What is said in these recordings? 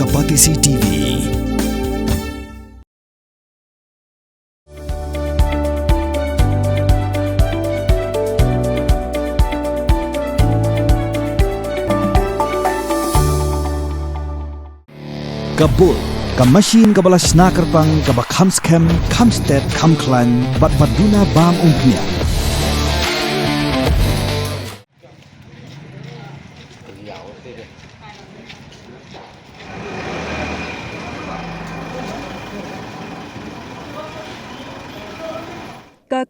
Kapatisi TV. Kabul, kamasin kabalas nakarpang kabakhamskem, kamstet, kamklan, batmaduna bam umpnya.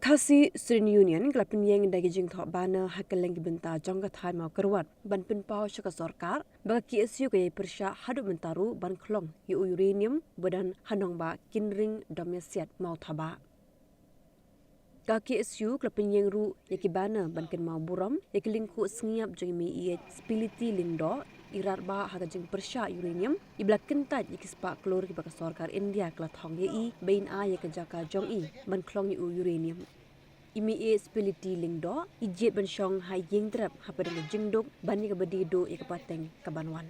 Kasi Student Union gelapin yang dagi jing thok bana hakeleng benta jangka thai mau kerwat ban pinpau syaka sorkar bagi KSU ke persya hadu mentaru ban klong yu uranium badan hanong ba kinring domesiat mau thaba KSU gelapin yang ru yaki bana ban ken mau buram yaki lingku sengiap jeng mi iye spiliti lindo irat ba haga jeng persya uranium ibla kentat yaki spa klor ki baka sorkar India kla thong ye bain a yaki jaka jong ban klong yu uranium imi e spiliti lingdo ijet ban syong hai yeng drap hapa dengan jengdok bani ka badi do ya kapateng kabanwan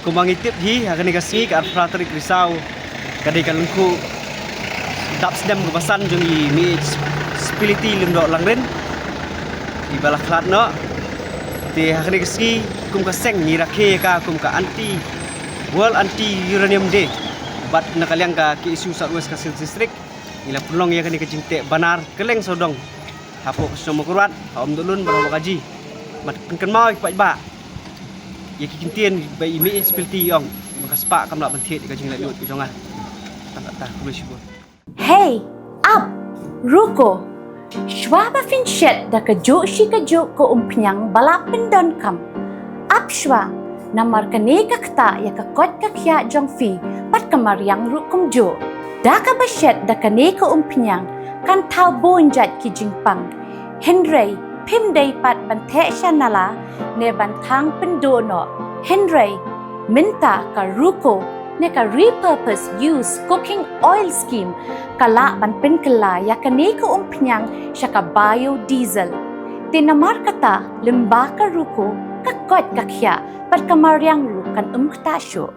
Kumangitip hi akan dikasih ke Arfratrik Risau kadai kalungku dap sedam kebasan jeng mi spiliti limdo langren di balak flat no ti akan dikasih kum kaseng ni rakhe ka kum ka anti world anti uranium day bat nakaliang ka KSU Southwest Kasil District ila pulong ya kan dikajinte banar keleng sodong hapo semua kurat om dulun baru kaji mat kan mau ipat ba ya kikintian bai mi spilti yong maka spa kam la bantet ka jing la yut jonga tak boleh sibuk. Hey, up, ruko. Shwaba finchet da kajuk shi kajuk ko umpiang balapin don kam. Up shwa, namar kaneka kta ya kakot kakya jong fi pat kamar yang rukum jo. Da ka bashet da kaneka umpiang kan tau bonjat ki jingpang. Henry pim day pat bante shanala ne bantang pendono. Henry minta ka ruko ne ka repurpose use cooking oil scheme kala ban pen kala ya kane ko umpnyang syaka biodiesel tinamar kata lemba ka ruko kakot kakya par kamaryang rukan umktasyo